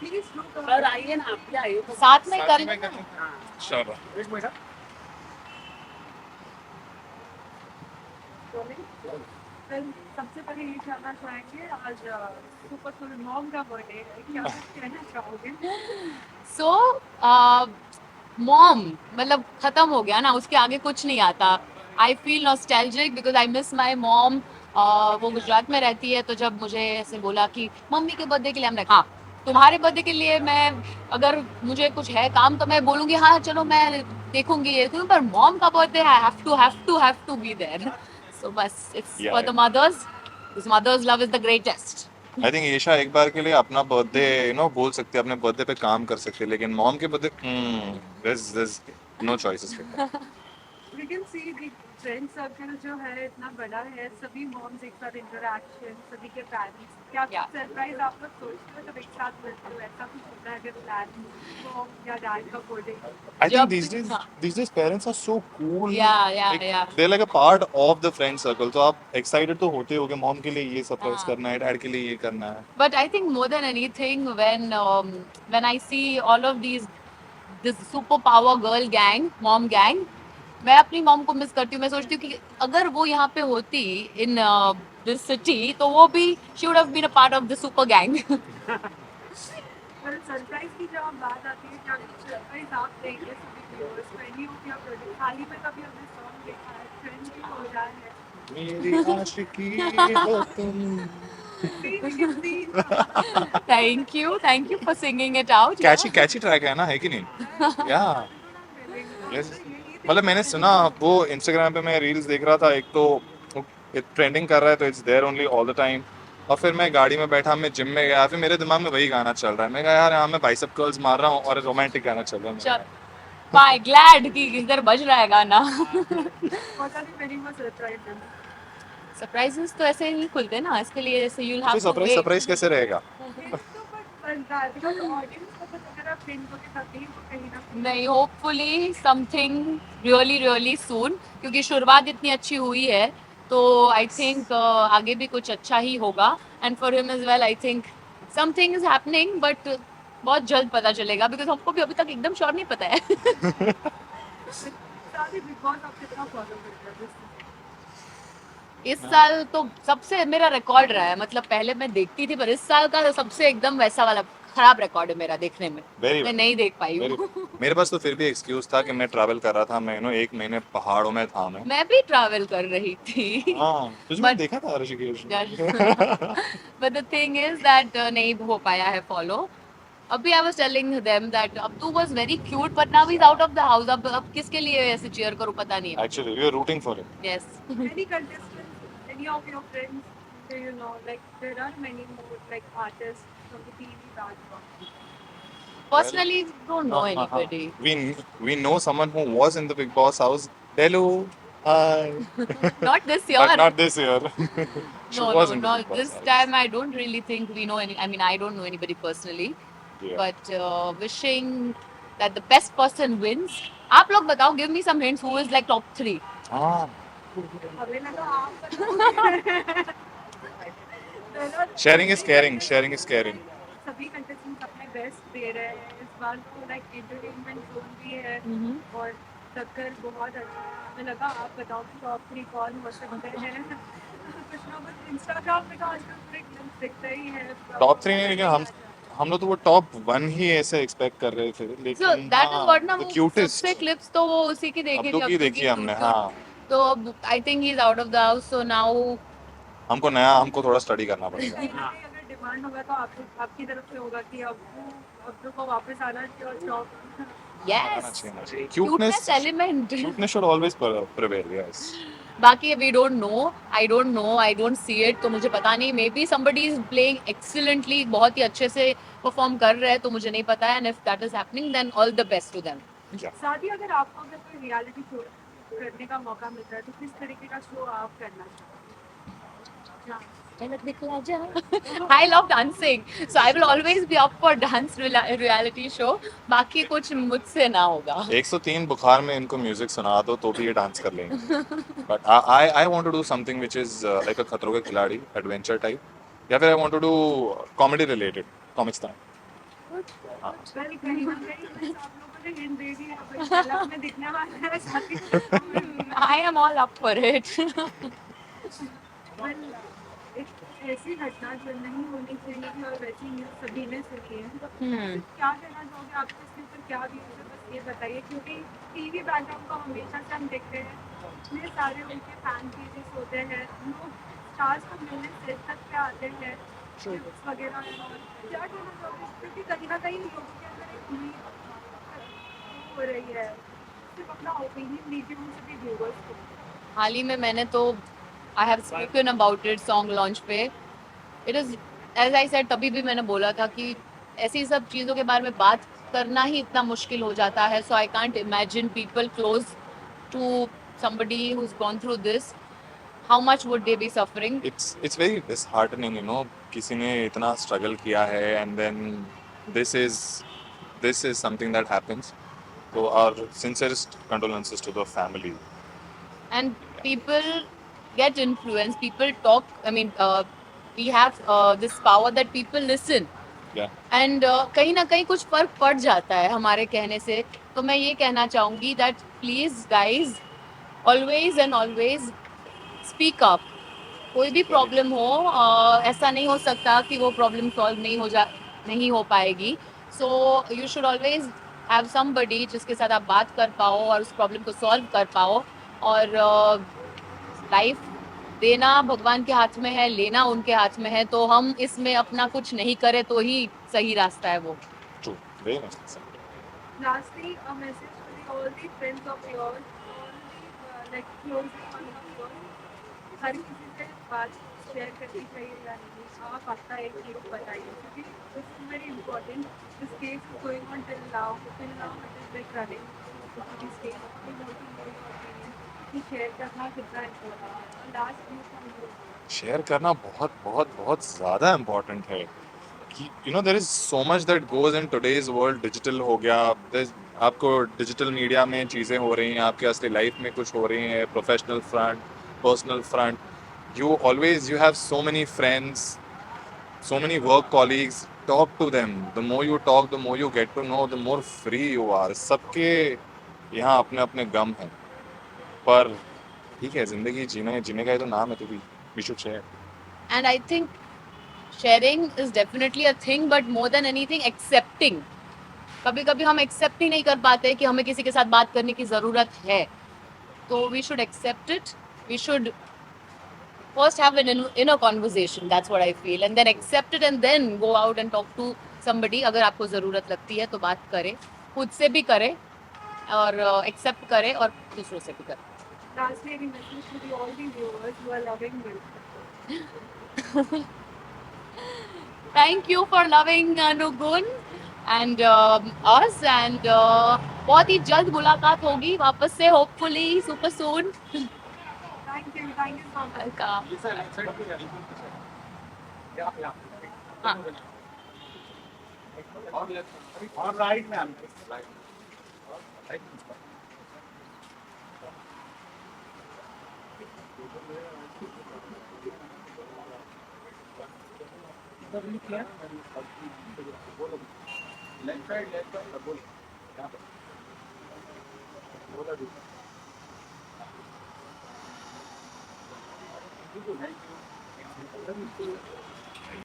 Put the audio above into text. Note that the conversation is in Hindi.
सर आइए ना, आप भी आइए तो साथ में कर लेंगे। चलो सबसे पहले ये जानना चाहेंगे, आज सुपर सुपर मॉम का बर्थडे है, क्या कुछ कहना चाहोगे? सो मॉम मतलब खत्म हो गया ना, उसके आगे कुछ नहीं आता। I feel nostalgic because I miss my mom. वो गुजरात में रहती है, तो जब मुझे ऐसे बोला कि मम्मी के बर्थडे के लिए, हमने हाँ तुम्हारे बर्थडे के लिए मैं, अगर मुझे कुछ है काम तो मैं बोलूंगी हाँ चलो मैं देखूंगी ये देखूंगी, पर मॉम का बर्थडे है, have to be there. So बस it's yeah for the mothers, mothers love is the greatest. I think Isha एक बार के लिए अपना बर्थडे बोल सकती है, अपने बर्थडे पे काम कर सकती है, लेकिन मॉम के birthday this no choices for that. We can see the friend circle जो है इतना बड़ा है, सभी मॉम्स एक साथ इंटरेक्शन, सभी के पेरेंट्स, क्या कुछ या सरप्राइज आप लोग सोचते हो जब एक साथ मिलते हो, ऐसा कुछ होता है अगर प्लान मॉम या डैड का बर्थडे? I think जब these days parents are so cool. Like या they're like a part of the friend circle. तो आप excited तो होते हो कि मॉम के लिए ये सरप्राइज हाँ। करना है, डैड के लिए ये करना है. But I think more than anything, when I see all of this superpower girl gang, mom gang, मैं अपनी मॉम को मिस करती हूँ। मैं सोचती हूँ कि अगर वो यहाँ पे होती इन दिस सिटी, तो वो भी she would have been a part of the super gang. पर सरप्राइज की जब बात आती है, क्या कुछ सरप्राइज आप देंगे सभी व्यूअर्स को, एनी ऑफ योर प्रोजेक्ट? हाल ही में कभी हमने सॉन्ग देखा है, ट्रेंड भी हो रहा है, मेरी आशिकी हो तुम. See we can see thank you for singing it out. Catchy track है ना, है कि नहीं? या यस. मतलब मैंने सुना, वो इंस्टाग्राम पे मैं रील्स देख रहा था, एक तो ट्रेंडिंग कर रहा है, तो it's there only all the time. और फिर मैं गाड़ी में बैठा, मैं जिम में गया, फिर मेरे दिमाग में वही गाना चल रहा है. मैं कहा यार यहाँ मैं बाइसेप कर्ल्स मार रहा हूँ और रोमांटिक गाना चल रहा है मेरे. बाय ग्लैड कि इधर बज रहा है गाना। What are the very much surprise? Surprises तो ऐसे नहीं खुलते ना, इसके लिए जैसे you'll तो have to surprise wait। Surprise कैसे रहेगा? तो बट बनता है बिकॉज ऑडियंस को पता, अगर आप फ्रेंड्स के साथ कहीं तो कहीं ना कहीं नहीं, होपफुली समथिंग रियली रियली सून, क्योंकि शुरुआत इतनी अच्छी हुई है, तो आई थिंक आगे भी कुछ अच्छा ही होगा। And for him is well, I think something is happening, but बहुत जल्द पता चलेगा, बिकॉज हमको भी अभी तक एकदम श्योर नहीं पता है। सारे बिग बॉस आप कितना फॉलो करते हैं this season? इस साल तो सबसे मेरा रिकॉर्ड रहा है, मतलब पहले मैं देखती थी, पर इस साल का सबसे एकदम वैसा वाला खराब रिकॉर्ड है मेरा देखने में। वेरी मैं नहीं देख पाई वेरी. हूँ। मेरे पास तो फिर भी एक्सक्यूज था कि मैं ट्रैवल कर रहा था, मैं एक महीने पहाड़ों में था मैं. मैं भी ट्रैवल कर रही थी। हाँ तुझे मैंने बट देखा था ऋषिकेश में. but the thing is that नहीं हो पाया है फॉलो। अभी I was telling them that Abdu was very cute, but now he is out of the house. अब किसके लिए ऐसे चीयर करूं, पता नहीं है। Actually we are rooting for him. Yes. Any contestants, any of your friends, do you know, like there are many more like artists from the TV background? Personally don't know हाँ हाँ. Anybody. We know someone who was in the Big Boss house. Hello. Hi. Not this But year. not this year. She No, was no, in the no. Big Boss This house. time I don't really think we know any. I mean, I don't know anybody personally, Yeah. but wishing that the best person wins. आप लोग बताओ, give me some hints. Who is like top 3? हाँ. हमें लगा आप बताओगे। There are Sharing is सभी caring. Sharing is contestants caring. like सभी contestants अपने बेस्ट दे रहे हैं इस बार, तो लाइक एंटरटेनमेंट जोन भी है और टक्कर बहुत अच्छा है। हमें लगा आप बताओ कि टॉप 3 कौन हो सकते हैं। कुछ ना कुछ इंस्टाग्राम पे तो आजकल पूरे क्लिप्स दिखते ही है, टॉप 3 नहीं, पता लेकिन ही आ जाता है। हम लोग तो वो टॉप 1 ही ऐसे एक्सपेक्ट कर रहे थे, So लेकिन that is हाँ what ना, द वो सबसे क्यूटेस्ट clips तो वो उसी की देखी अब्दू थी, की अब्दू देखी की हमने. तो हाँ तो अब I think he's out of the house. So now हमको थोड़ा स्टडी करना पड़ेगा. कहीं ना कहीं अगर डिमांड होगा तो आपकी तरफ से होगा कि अब को वापस आना जॉब। आना yes, चाहिए, आना चाहिए. cuteness element. Cuteness should always prevail. Yes. बाकी we don't know, I don't see it, तो मुझे पता नहीं। Maybe somebody is playing excellently, बहुत ही अच्छे से परफॉर्म कर रहे हैं, तो मुझे नहीं पता है। And if that is happening then all the best to them. साथ ही अगर आपको अगर कोई रियलिटी शो करने का मौका मिलता है तो किस तरीके का शो आप करना चाहोगे? I love dancing, so I will always be up for dance reality show. बाकी कुछ मुझसे ना होगा। 103 बुखार में इनको म्यूजिक सुना दो तो भी ये डांस कर लेंगे. But I want to do something which is like a Khatron Ke Khiladi adventure type, या फिर I want to do comedy related comics time. Well कहीं ना कहीं बस आप लोगों ने हिंट दे दी है, भाई झलक में दिखने वाला है शादी के समय में। I am all up for it. Well एक ऐसी घटना जो नहीं होनी चाहिए थी और वैसी न्यूज़ सभी ने सुनी है। क्या कहना चाहोगे, आपके इसके ऊपर क्या व्यूज़ है, बस ये बताइए, क्योंकि टीवी बैकग्राउंड को हमेशा से हम देखते हैं, इतने सारे उनके फैन पेजेस होते हैं, लोग स्टार्स को मिलने सेट तक पे आते हैं, टिप्स वगैरह and all। क्या कहना चाहोगे, क्योंकि कहीं ना कहीं लोगों के अंदर एक उम्मीद हो रही है, सिर्फ अपना ओपिनियन दीजिए उन सभी व्यूवर्स को। हाल ही में मैंने तो I have spoken about it song launch पे। It is as I said, तभी भी मैंने बोला था कि ऐसी सब चीज़ों के बारे में बात करना ही इतना मुश्किल हो जाता है. So I can't imagine people close to somebody who's gone through this, how much would they be suffering? It's very disheartening, you know, किसी ने इतना struggle किया है and then this is this is something that happens. So our sincerest condolences to the family. And people get influenced, people talk, I mean, we have this power that people listen. Yeah. And कहीं ना कहीं कुछ फर्क पड़ जाता है हमारे कहने से. तो मैं ये कहना चाहूँगी that please guys, always and always speak up. कोई भी प्रॉब्लम हो, ऐसा नहीं हो सकता कि वो प्रॉब्लम सॉल्व नहीं हो पाएगी. So you should always have somebody जिसके साथ आप बात कर पाओ और उस प्रॉब्लम को सॉल्व कर पाओ. और लाइफ देना भगवान के हाथ में है, लेना उनके हाथ में है. तो हम इसमें अपना कुछ नहीं करें तो ही सही रास्ता है वो. True. Very nice. Lastly, a message to all the friends of yours, all the like closely ones of yours. हर किसी से बात शेयर करनी चाहिए या नहीं, आप अपना एक क्लिप बताइए, क्योंकि this is very important. This case is going on till now it is like running. This case we want to know your opinion कि शेयर करना कितना इम्पोर्टेंट है. Last news from you. Share करना बहुत बहुत बहुत ज़्यादा इम्पोर्टेंट है कि you know there is so much that goes in today's world. Digital हो गया, आपको डिजिटल मीडिया में चीज़ें हो रही हैं, आपके असली लाइफ में कुछ हो रही हैं, professional front, personal front. You have so many friends, so many work colleagues. Talk to them. The more you talk, the more you get to know, the more free you are. सबके यहाँ अपने अपने गम हैं, पर ठीक है, जिंदगी जीने जीने का ही तो नाम है, तो भी we should share. And I think sharing is definitely a thing, but more than anything accepting. कभी कभी हम एक्सेप्ट ही नहीं कर पाते कि हमें किसी के साथ बात करने की ज़रूरत है. तो we should accept it. We should first have an inner conversation, that's what I feel, and then accept it and then go out and talk to somebody. अगर आपको ज़रूरत लगती है तो बात करें, खुद से भी करें और एक्सेप्ट करें और दूसरों से भी करें. Lastly, any message to all the viewers who are loving you. Thank you for loving Anugun and us, and बहुत ही जल्द मुलाकात होगी वापस से, hopefully super soon. Thank you so much. Welcome. हाँ. All right, ma'am. Left side, बोलो. यहाँ पे. बोला दूसरा. Thank you.